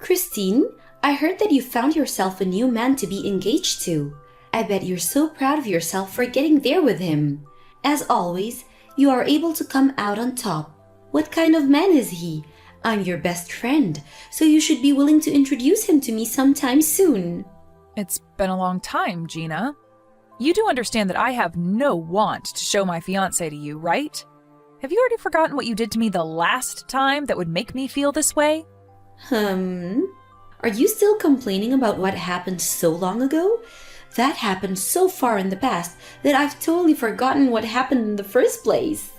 Christine, I heard that you found yourself a new man to be engaged to. I bet you're so proud of yourself for getting there with him. As always, you are able to come out on top. What kind of man is he? I'm your best friend, so you should be willing to introduce him to me sometime soon. It's been a long time, Gina. You do understand that I have no want to show my fiancé to you, right? Have you already forgotten what you did to me the last time that would make me feel this way? Are you still complaining about what happened so long ago? That happened so far in the past that I've totally forgotten what happened in the first place.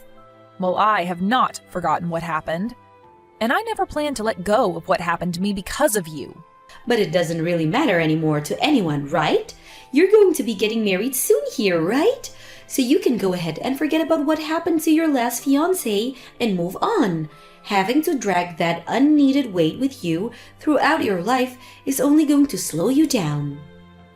Well, I have not forgotten what happened. And I never planned to let go of what happened to me because of you. But it doesn't really matter anymore to anyone, right? You're going to be getting married soon here, right? So you can go ahead and forget about what happened to your last fiancé and move on. Having to drag that unneeded weight with you throughout your life is only going to slow you down.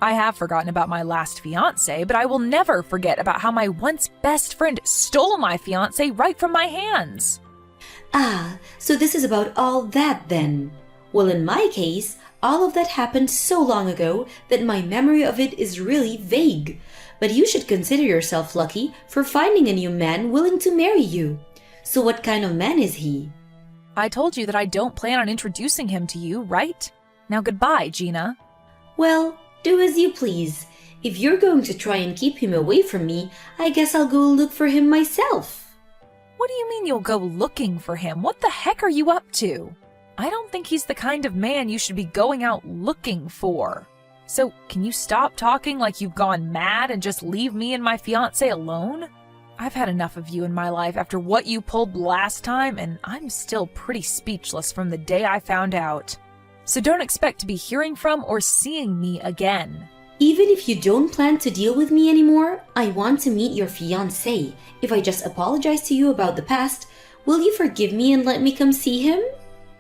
I have forgotten about my last fiancé, but I will never forget about how my once best friend stole my fiancé right from my hands. Ah, so this is about all that then. Well, in my case, all of that happened so long ago that my memory of it is really vague. But you should consider yourself lucky for finding a new man willing to marry you. So what kind of man is he? I told you that I don't plan on introducing him to you, right? Now goodbye, Gina. Well, do as you please. If you're going to try and keep him away from me, I guess I'll go look for him myself. What do you mean you'll go looking for him? What the heck are you up to? I don't think he's the kind of man you should be going out looking for. So, can you stop talking like you've gone mad and just leave me and my fiancé alone? I've had enough of you in my life after what you pulled last time, and I'm still pretty speechless from the day I found out. So don't expect to be hearing from or seeing me again. Even if you don't plan to deal with me anymore, I want to meet your fiancé. If I just apologize to you about the past, will you forgive me and let me come see him?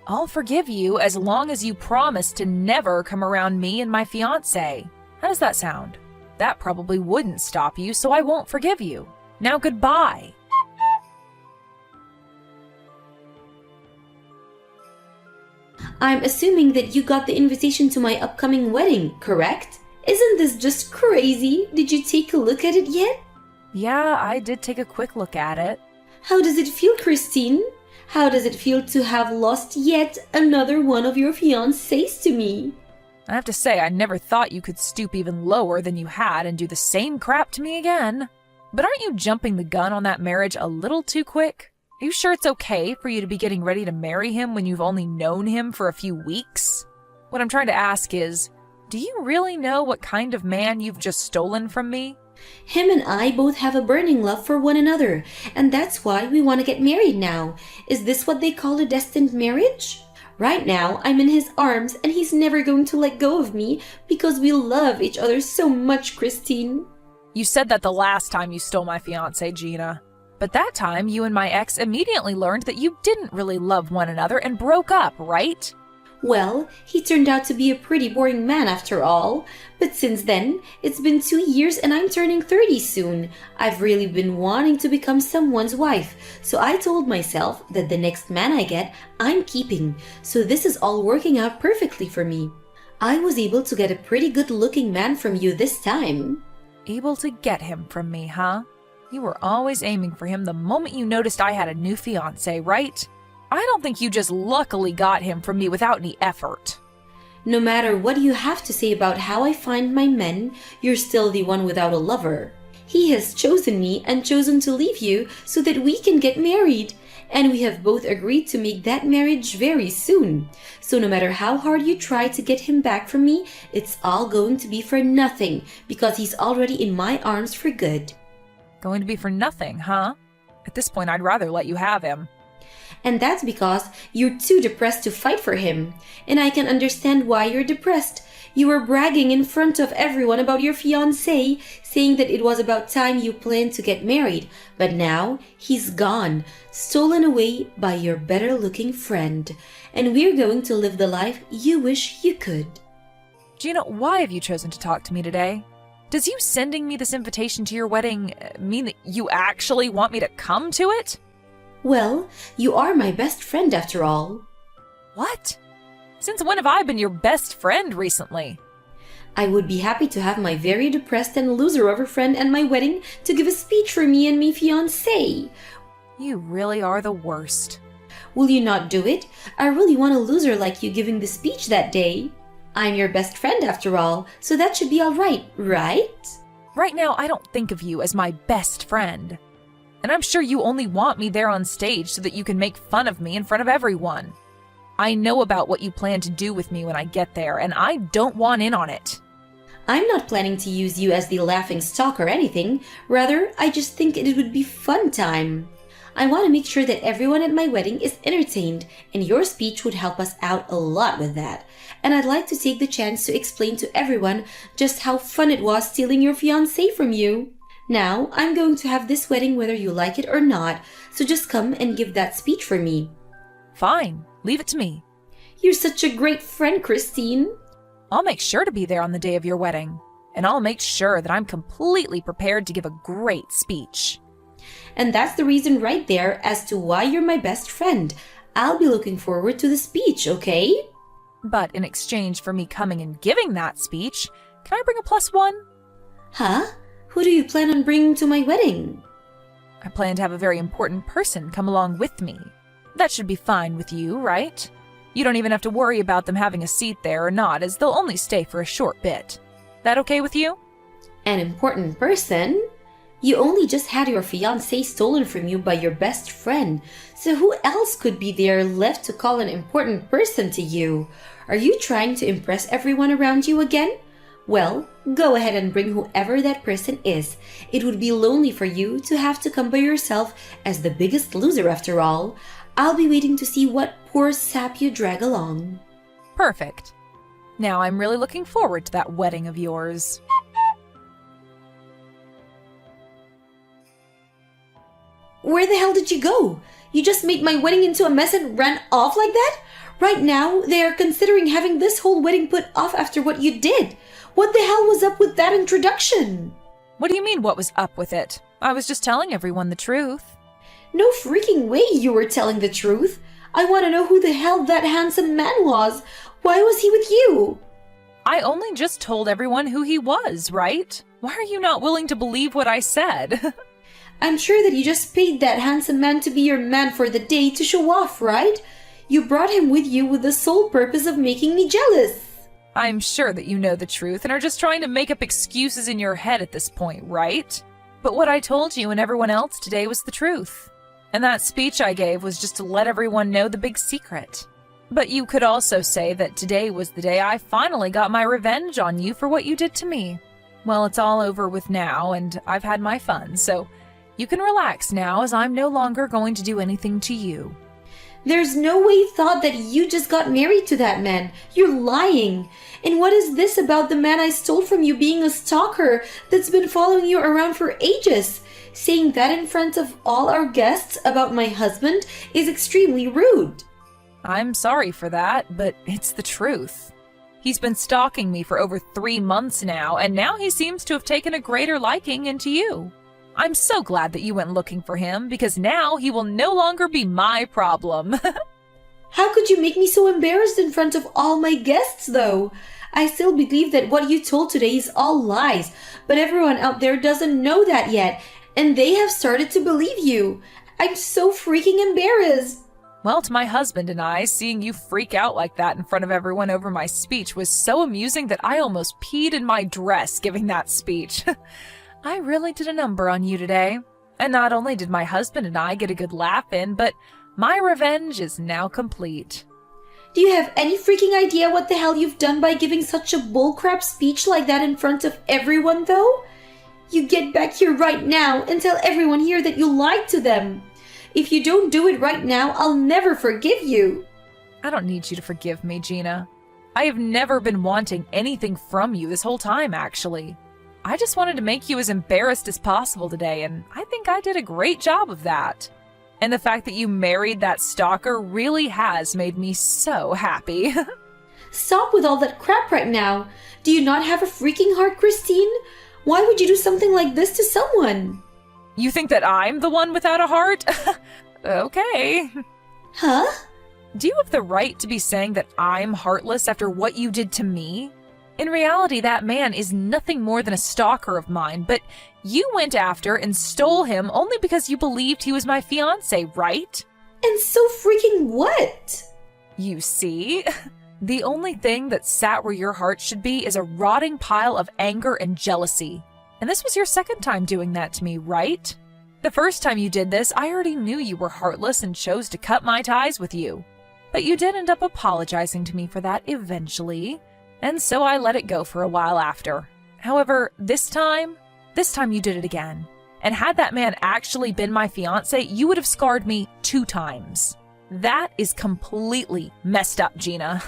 I'll forgive you as long as you promise to never come around me and my fiancé. How does that sound? That probably wouldn't stop you, so I won't forgive you. Now goodbye. I'm assuming that you got the invitation to my upcoming wedding, correct? Isn't this just crazy? Did you take a look at it yet? Yeah, I did take a quick look at it. How does it feel, Christine? How does it feel to have lost yet another one of your fiancés to me? I have to say, I never thought you could stoop even lower than you had and do the same crap to me again. But aren't you jumping the gun on that marriage a little too quick? Are you sure it's okay for you to be getting ready to marry him when you've only known him for a few weeks? What I'm trying to ask is, do you really know what kind of man you've just stolen from me? Him and I both have a burning love for one another, and that's why we want to get married now. Is this what they call a destined marriage? Right now, I'm in his arms, and he's never going to let go of me because we love each other so much, Christine. You said that the last time you stole my fiancé, Gina. But that time, you and my ex immediately learned that you didn't really love one another and broke up, right? Well, he turned out to be a pretty boring man after all. But since then, it's been 2 years and I'm turning 30 soon. I've really been wanting to become someone's wife. So I told myself that the next man I get, I'm keeping. So this is all working out perfectly for me. I was able to get a pretty good looking man from you this time. Able to get him from me, huh? You were always aiming for him the moment you noticed I had a new fiancé, right? I don't think you just luckily got him from me without any effort. No matter what you have to say about how I find my men, you're still the one without a lover. He has chosen me and chosen to leave you so that we can get married. And we have both agreed to make that marriage very soon. So no matter how hard you try to get him back from me, it's all going to be for nothing because he's already in my arms for good. Going to be for nothing, huh? At this point, I'd rather let you have him. And that's because you're too depressed to fight for him. And I can understand why you're depressed. You were bragging in front of everyone about your fiancé, saying that it was about time you planned to get married. But now, he's gone, stolen away by your better-looking friend. And we're going to live the life you wish you could. Gina, why have you chosen to talk to me today? Does you sending me this invitation to your wedding mean that you actually want me to come to it? Well, you are my best friend after all. What? Since when have I been your best friend recently? I would be happy to have my very depressed and loser of a friend at my wedding to give a speech for me and my fiancé. You really are the worst. Will you not do it? I really want a loser like you giving the speech that day. I'm your best friend after all, so that should be all right, right? Right now, I don't think of you as my best friend. And I'm sure you only want me there on stage so that you can make fun of me in front of everyone. I know about what you plan to do with me when I get there, and I don't want in on it. I'm not planning to use you as the laughing stock or anything. Rather, I just think it would be fun time. I want to make sure that everyone at my wedding is entertained, and your speech would help us out a lot with that. And I'd like to take the chance to explain to everyone just how fun it was stealing your fiancé from you. Now, I'm going to have this wedding whether you like it or not, so just come and give that speech for me. Fine, leave it to me. You're such a great friend, Christine. I'll make sure to be there on the day of your wedding, and I'll make sure that I'm completely prepared to give a great speech. And that's the reason right there as to why you're my best friend. I'll be looking forward to the speech, okay? But in exchange for me coming and giving that speech, can I bring a +1? Huh? Who do you plan on bringing to my wedding? I plan to have a very important person come along with me. That should be fine with you, right? You don't even have to worry about them having a seat there or not, as they'll only stay for a short bit. That okay with you? An important person? You only just had your fiancé stolen from you by your best friend, so who else could be there left to call an important person to you? Are you trying to impress everyone around you again? Well, go ahead and bring whoever that person is. It would be lonely for you to have to come by yourself as the biggest loser after all. I'll be waiting to see what poor sap you drag along. Perfect. Now I'm really looking forward to that wedding of yours. Where the hell did you go? You just made my wedding into a mess and ran off like that? Right now, they are considering having this whole wedding put off after what you did. What the hell was up with that introduction? What do you mean, what was up with it? I was just telling everyone the truth. No freaking way you were telling the truth. I want to know who the hell that handsome man was. Why was he with you? I only just told everyone who he was, right? Why are you not willing to believe what I said? I'm sure that you just paid that handsome man to be your man for the day to show off, right? You brought him with you with the sole purpose of making me jealous. I'm sure that you know the truth and are just trying to make up excuses in your head at this point, right? But what I told you and everyone else today was the truth. And that speech I gave was just to let everyone know the big secret. But you could also say that today was the day I finally got my revenge on you for what you did to me. Well, it's all over with now, and I've had my fun, so you can relax now as I'm no longer going to do anything to you. There's no way you thought that you just got married to that man. You're lying. And what is this about the man I stole from you being a stalker that's been following you around for ages? Saying that in front of all our guests about my husband is extremely rude. I'm sorry for that, but it's the truth. He's been stalking me for over 3 months now, and now he seems to have taken a greater liking into you. I'm so glad that you went looking for him, because now he will no longer be my problem. How could you make me so embarrassed in front of all my guests, though? I still believe that what you told today is all lies, but everyone out there doesn't know that yet, and they have started to believe you. I'm so freaking embarrassed. Well, to my husband and I, seeing you freak out like that in front of everyone over my speech was so amusing that I almost peed in my dress giving that speech. I really did a number on you today. And not only did my husband and I get a good laugh in, but my revenge is now complete. Do you have any freaking idea what the hell you've done by giving such a bullcrap speech like that in front of everyone, though? You get back here right now and tell everyone here that you lied to them. If you don't do it right now, I'll never forgive you. I don't need you to forgive me, Gina. I have never been wanting anything from you this whole time, actually. I just wanted to make you as embarrassed as possible today, and I think I did a great job of that. And the fact that you married that stalker really has made me so happy. Stop with all that crap right now. Do you not have a freaking heart, Christine? Why would you do something like this to someone? You think that I'm the one without a heart? Okay. Huh? Do you have the right to be saying that I'm heartless after what you did to me? In reality, that man is nothing more than a stalker of mine, but you went after and stole him only because you believed he was my fiancé, right? And so freaking what? You see? The only thing that sat where your heart should be is a rotting pile of anger and jealousy. And this was your second time doing that to me, right? The first time you did this, I already knew you were heartless and chose to cut my ties with you. But you did end up apologizing to me for that eventually, and so I let it go for a while after. However, this time you did it again. And had that man actually been my fiancé, you would have scarred me 2 times. That is completely messed up, Gina.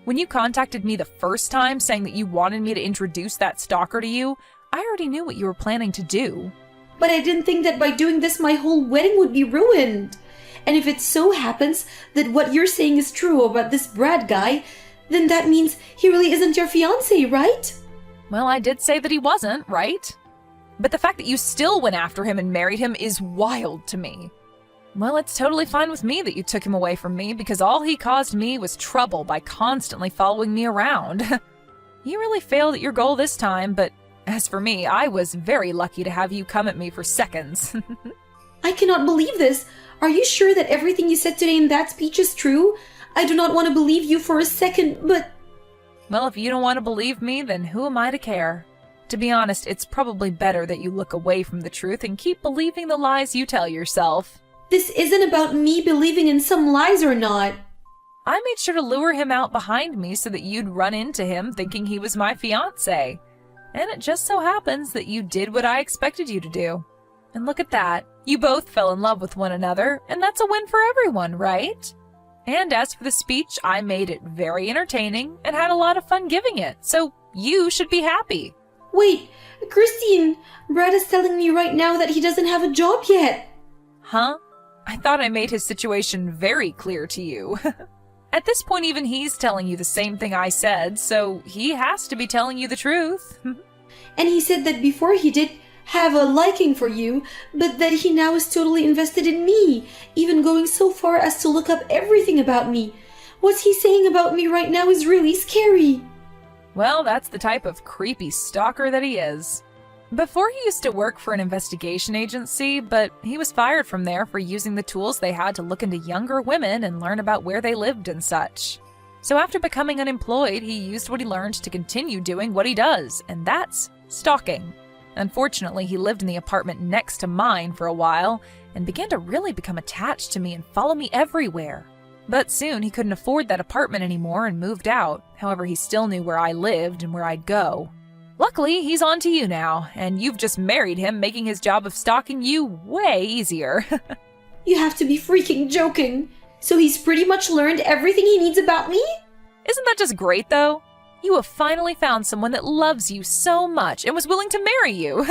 When you contacted me the first time saying that you wanted me to introduce that stalker to you, I already knew what you were planning to do. But I didn't think that by doing this my whole wedding would be ruined. And if it so happens that what you're saying is true about this Brad guy, then that means he really isn't your fiancé, right? Well, I did say that he wasn't, right? But the fact that you still went after him and married him is wild to me. Well, it's totally fine with me that you took him away from me because all he caused me was trouble by constantly following me around. You really failed at your goal this time, but as for me, I was very lucky to have you come at me for seconds. I cannot believe this. Are you sure that everything you said today in that speech is true? I do not want to believe you for a second, but... Well, if you don't want to believe me, then who am I to care? To be honest, it's probably better that you look away from the truth and keep believing the lies you tell yourself. This isn't about me believing in some lies or not. I made sure to lure him out behind me so that you'd run into him thinking he was my fiancé. And it just so happens that you did what I expected you to do. And look at that. You both fell in love with one another, and that's a win for everyone, right? And as for the speech, I made it very entertaining and had a lot of fun giving it, so you should be happy. Wait, Christine, Brad is telling me right now that he doesn't have a job yet. Huh? I thought I made his situation very clear to you. At this point, even he's telling you the same thing I said, so he has to be telling you the truth. And he said that before he did have a liking for you, but that he now is totally invested in me, even going so far as to look up everything about me. What he's saying about me right now is really scary. Well, that's the type of creepy stalker that he is. Before he used to work for an investigation agency, but he was fired from there for using the tools they had to look into younger women and learn about where they lived and such. So after becoming unemployed, he used what he learned to continue doing what he does, and that's stalking. Unfortunately, he lived in the apartment next to mine for a while and began to really become attached to me and follow me everywhere. But soon he couldn't afford that apartment anymore and moved out. However, he still knew where I lived and where I'd go. Luckily, he's on to you now, and you've just married him, making his job of stalking you way easier. You have to be freaking joking. So he's pretty much learned everything he needs about me? Isn't that just great, though? You have finally found someone that loves you so much and was willing to marry you.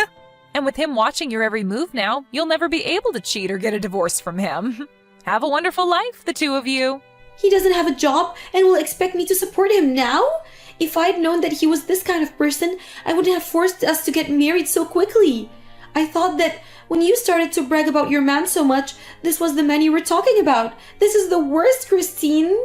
And with him watching your every move now, you'll never be able to cheat or get a divorce from him. Have a wonderful life, the two of you. He doesn't have a job and will expect me to support him now? If I'd known that he was this kind of person, I wouldn't have forced us to get married so quickly. I thought that when you started to brag about your man so much, this was the man you were talking about. This is the worst, Christine.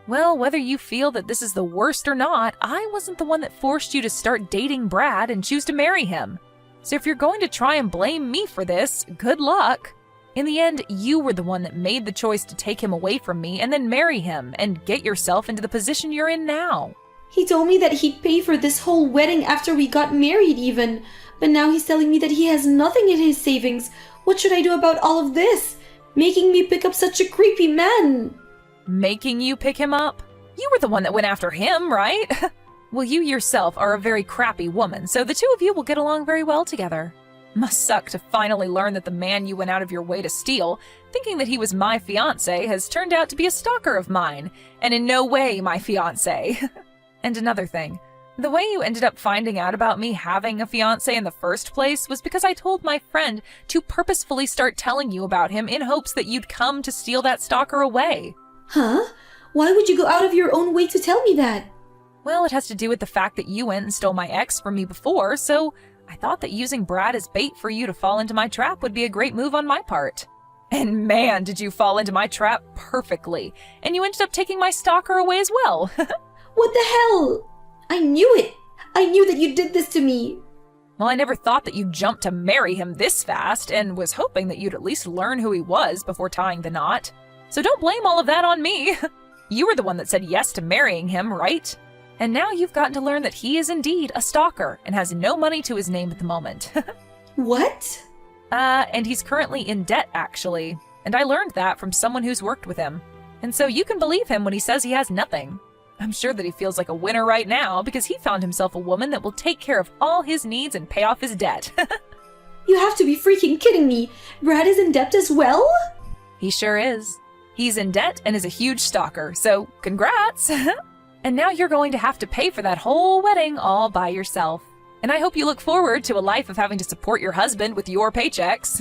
Well, whether you feel that this is the worst or not, I wasn't the one that forced you to start dating Brad and choose to marry him. So if you're going to try and blame me for this, good luck. In the end, you were the one that made the choice to take him away from me and then marry him and get yourself into the position you're in now. He told me that he'd pay for this whole wedding after we got married even. But now he's telling me that he has nothing in his savings. What should I do about all of this? Making me pick up such a creepy man. Making you pick him up? You were the one that went after him, right? Well, you yourself are a very crappy woman, so the two of you will get along very well together. Must suck to finally learn that the man you went out of your way to steal, thinking that he was my fiancé, has turned out to be a stalker of mine, and in no way my fiancé. And another thing, the way you ended up finding out about me having a fiancé in the first place was because I told my friend to purposefully start telling you about him in hopes that you'd come to steal that stalker away. Huh? Why would you go out of your own way to tell me that? Well, it has to do with the fact that you went and stole my ex from me before, so I thought that using Brad as bait for you to fall into my trap would be a great move on my part. And man, did you fall into my trap perfectly. And you ended up taking my stalker away as well. What the hell? I knew it. I knew that you did this to me. Well, I never thought that you'd jump to marry him this fast, and was hoping that you'd at least learn who he was before tying the knot. So don't blame all of that on me. You were the one that said yes to marrying him, right? And now you've gotten to learn that he is indeed a stalker and has no money to his name at the moment. What? And he's currently in debt, actually. And I learned that from someone who's worked with him. And so you can believe him when he says he has nothing. I'm sure that he feels like a winner right now because he found himself a woman that will take care of all his needs and pay off his debt. You have to be freaking kidding me. Brad is in debt as well? He sure is. He's in debt and is a huge stalker, so congrats! And now you're going to have to pay for that whole wedding all by yourself. And I hope you look forward to a life of having to support your husband with your paychecks.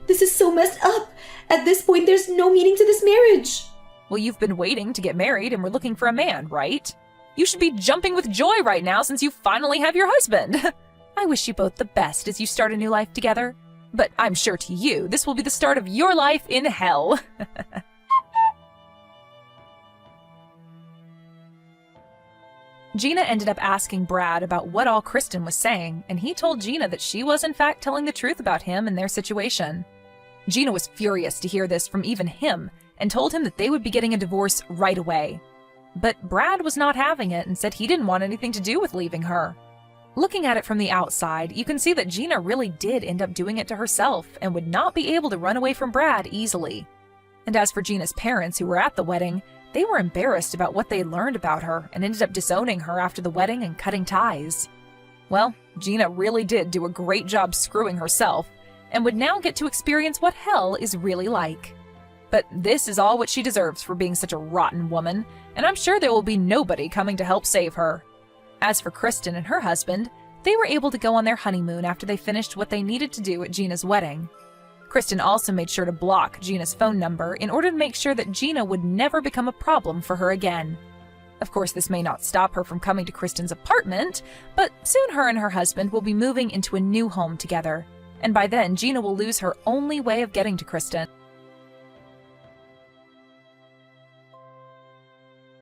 This is so messed up. At this point, there's no meaning to this marriage. Well, you've been waiting to get married and we're looking for a man, right? You should be jumping with joy right now since you finally have your husband. I wish you both the best as you start a new life together. But I'm sure to you, this will be the start of your life in hell. Gina ended up asking Brad about what all Kristen was saying, and he told Gina that she was in fact telling the truth about him and their situation. Gina was furious to hear this from even him, and told him that they would be getting a divorce right away. But Brad was not having it and said he didn't want anything to do with leaving her. Looking at it from the outside, you can see that Gina really did end up doing it to herself and would not be able to run away from Brad easily. And as for Gina's parents who were at the wedding, they were embarrassed about what they had learned about her and ended up disowning her after the wedding and cutting ties. Well, Gina really did do a great job screwing herself and would now get to experience what hell is really like. But this is all what she deserves for being such a rotten woman, and I'm sure there will be nobody coming to help save her. As for Kristen and her husband, they were able to go on their honeymoon after they finished what they needed to do at Gina's wedding. Kristen also made sure to block Gina's phone number in order to make sure that Gina would never become a problem for her again. Of course, this may not stop her from coming to Kristen's apartment, but soon her and her husband will be moving into a new home together, and by then Gina will lose her only way of getting to Kristen.